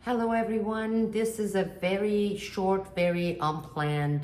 Hello everyone, this is a very short, very unplanned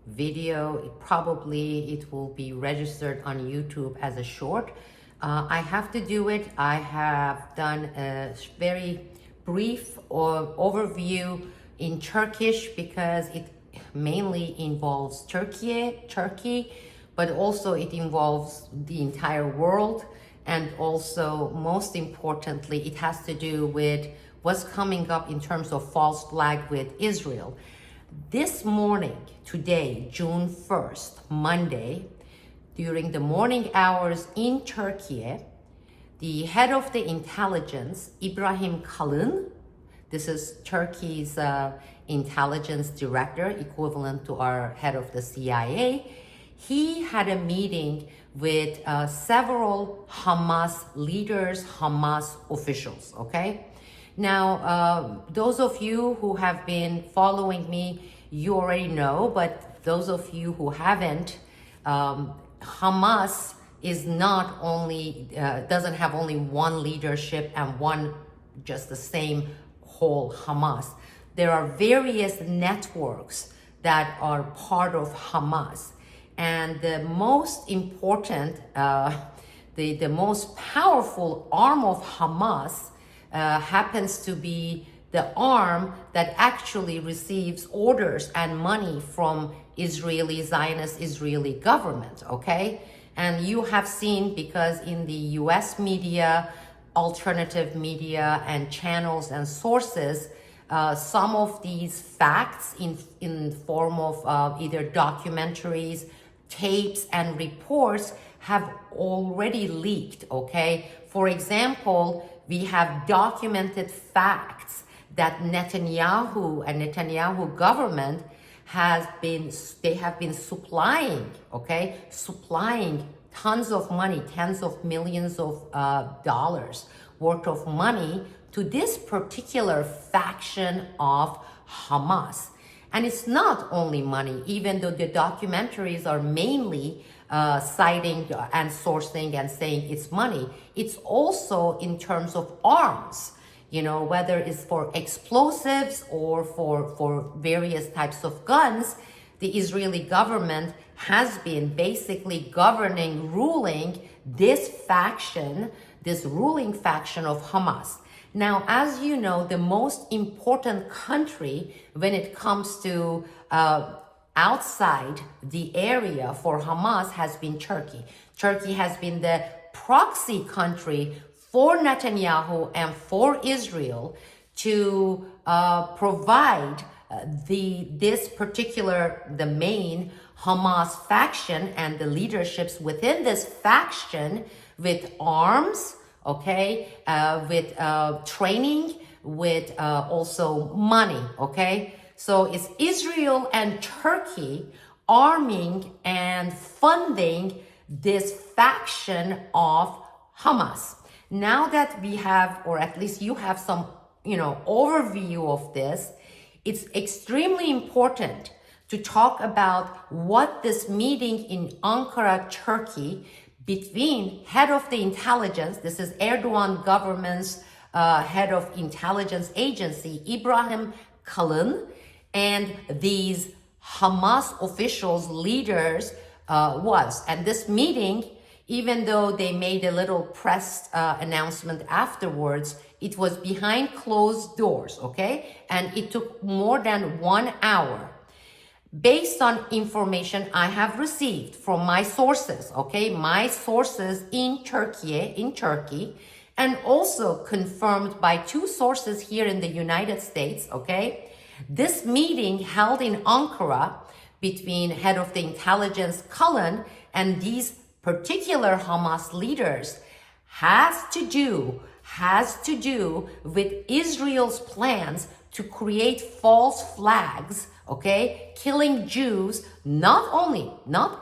video. It will be registered on YouTube as a short. I have to do it. I have done a very brief overview in Turkish because it mainly involves Turkey, but also it involves the entire world. And also, most importantly, it has to do with what's coming up in terms of false flag with Israel. This morning, today, June 1st, Monday, during the morning hours in Turkiye, the head of the intelligence, Ibrahim Kalın, this is Turkey's intelligence director, equivalent to our head of the CIA, he had a meeting with several Hamas leaders, Hamas officials, okay? Now, those of you who have been following me, you already know, but those of you who haven't, Hamas is not only, doesn't have only one leadership and one, just the same whole Hamas. There are various networks that are part of Hamas. And the most important, the most powerful arm of Hamas happens to be the arm that actually receives orders and money from Zionist Israeli government, okay? And you have seen, because in the US media, alternative media and channels and sources, some of these facts in form of either documentaries, tapes and reports have already leaked, okay? For example, we have documented facts that Netanyahu and Netanyahu government have been supplying, okay? Supplying tons of money, tens of millions of dollars worth of money to this particular faction of Hamas. And it's not only money, even though the documentaries are mainly citing and sourcing and saying it's money. It's also in terms of arms, you know, whether it's for explosives or for various types of guns. The Israeli government has been basically ruling this faction, this ruling faction of Hamas. Now, as you know, the most important country when it comes to outside the area for Hamas has been Turkey. Turkey has been the proxy country for Netanyahu and for Israel to provide the main Hamas faction and the leaderships within this faction with arms, okay, with training, with also money, okay? So it's Israel and Turkey arming and funding this faction of Hamas. Now that we have, or at least you have some, overview of this, it's extremely important to talk about what this meeting in Ankara, Turkey, between head of the intelligence, this is Erdogan government's head of intelligence agency, Ibrahim Kalın, and these Hamas officials, leaders, was. And this meeting, even though they made a little press announcement afterwards, it was behind closed doors, okay? And it took more than 1 hour. Based on information I have received from my sources, okay? My sources in Turkey, and also confirmed by 2 sources here in the United States, okay? This meeting held in Ankara between head of the intelligence Kalın and these particular Hamas leaders has to do with Israel's plans to create false flags, okay, killing Jews, not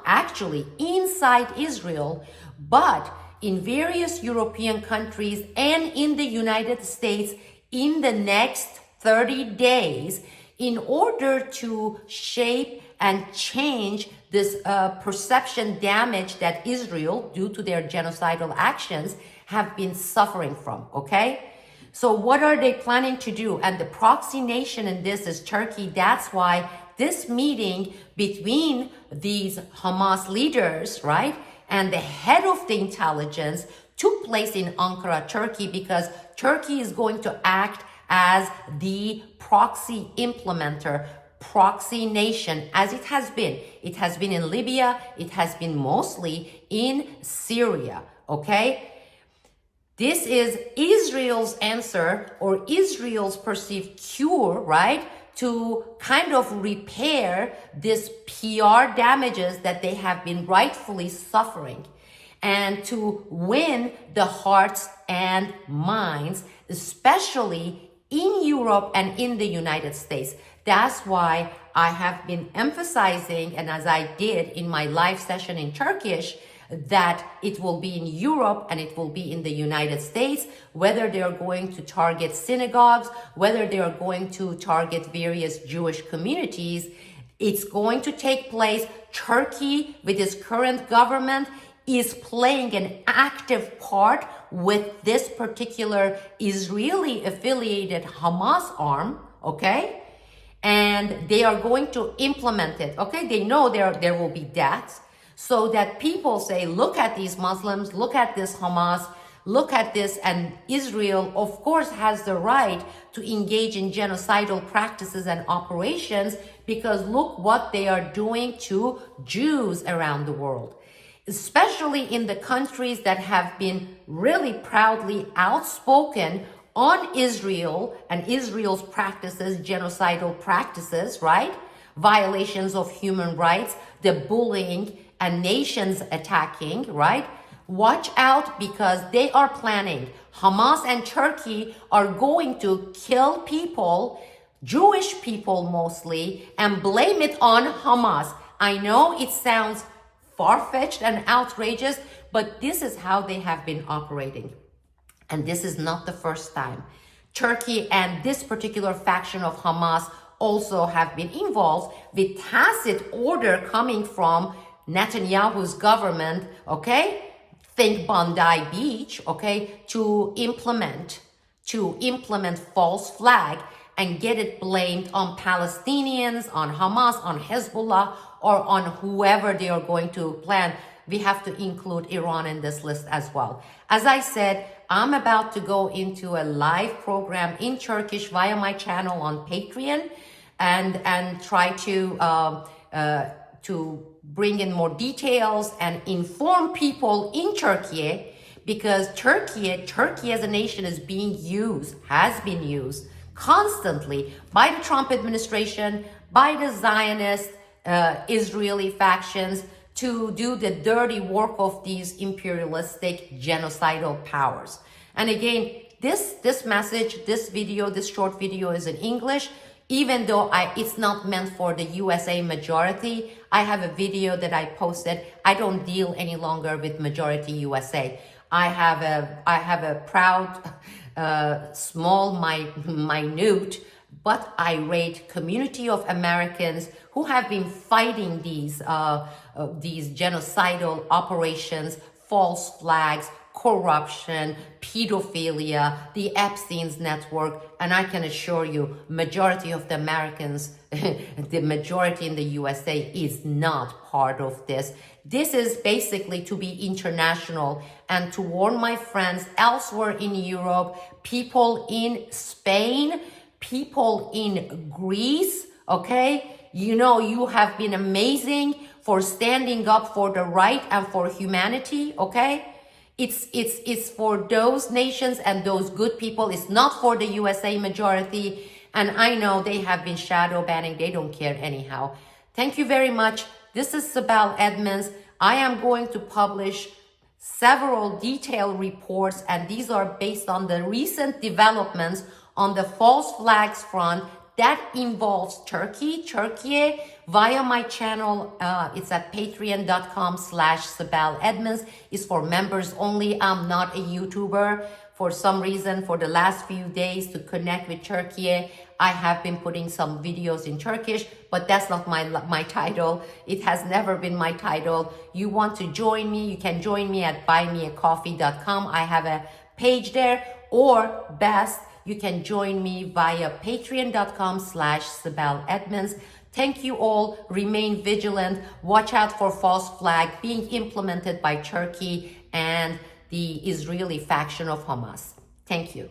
actually inside Israel, but in various European countries and in the United States in the next 30 days in order to shape and change this perception damage that Israel, due to their genocidal actions, have been suffering from, okay? So what are they planning to do? And the proxy nation in this is Turkey. That's why this meeting between these Hamas leaders, right, and the head of the intelligence took place in Ankara, Turkey, because Turkey is going to act as the proxy implementer, proxy nation, as it has been. It has been in Libya. It has been mostly in Syria, okay? This is Israel's answer, or Israel's perceived cure, right, to kind of repair this PR damages that they have been rightfully suffering, and to win the hearts and minds, especially in Europe and in the United States. That's why I have been emphasizing, and as I did in my live session in Turkish, that it will be in Europe and it will be in the United States, whether they are going to target synagogues, whether they are going to target various Jewish communities. It's going to take place. Turkey, with its current government, is playing an active part with this particular Israeli affiliated Hamas arm, okay? And they are going to implement it, okay? They know there will be deaths, so that people say, look at these Muslims, look at this Hamas, look at this, and Israel, of course, has the right to engage in genocidal practices and operations, because look what they are doing to Jews around the world, especially in the countries that have been really proudly outspoken on Israel and Israel's practices, genocidal practices, right? Violations of human rights, the bullying, and nations attacking, right? Watch out, because they are planning. Hamas and Turkey are going to kill people, Jewish people mostly, and blame it on Hamas. I know it sounds far-fetched and outrageous, but this is how they have been operating. And this is not the first time. Turkey and this particular faction of Hamas also have been involved with tacit order coming from Netanyahu's government, okay? Think Bondi Beach, okay? To implement false flag and get it blamed on Palestinians, on Hamas, on Hezbollah, or on whoever they are going to plan. We have to include Iran in this list as well. As I said, I'm about to go into a live program in Turkish via my channel on Patreon, and try to bring in more details and inform people in Turkiye, because Turkey as a nation has been used constantly by the Trump administration, by the Zionist Israeli factions, to do the dirty work of these imperialistic genocidal powers. And again, this message, this video, this short video is in English. Even though it's not meant for the USA majority, I have a video that I posted. I don't deal any longer with majority USA. I have a proud, small, minute, but irate community of Americans who have been fighting these genocidal operations, false flags, corruption, pedophilia, the Epstein's network, and I can assure you, majority of the Americans, the majority in the USA is not part of this. This is basically to be international and to warn my friends elsewhere in Europe, people in Spain, people in Greece, okay? You know, you have been amazing for standing up for the right and for humanity, okay? It's for those nations and those good people. It's not for the USA majority. And I know they have been shadow banning. They don't care anyhow. Thank you very much. This is Sibel Edmonds. I am going to publish several detailed reports, and these are based on the recent developments on the false flags front that involves Turkiye, via my channel. It's at patreon.com/Sibel Edmonds. It's for members only. I'm not a YouTuber. For some reason, for the last few days, to connect with Turkiye, I have been putting some videos in Turkish, but that's not my title. It has never been my title. You want to join me, you can join me at buymeacoffee.com. I have a page there, or best, you can join me via patreon.com/Sibel Edmonds. Thank you all. Remain vigilant. Watch out for false flag being implemented by Turkey and the Israeli faction of Hamas. Thank you.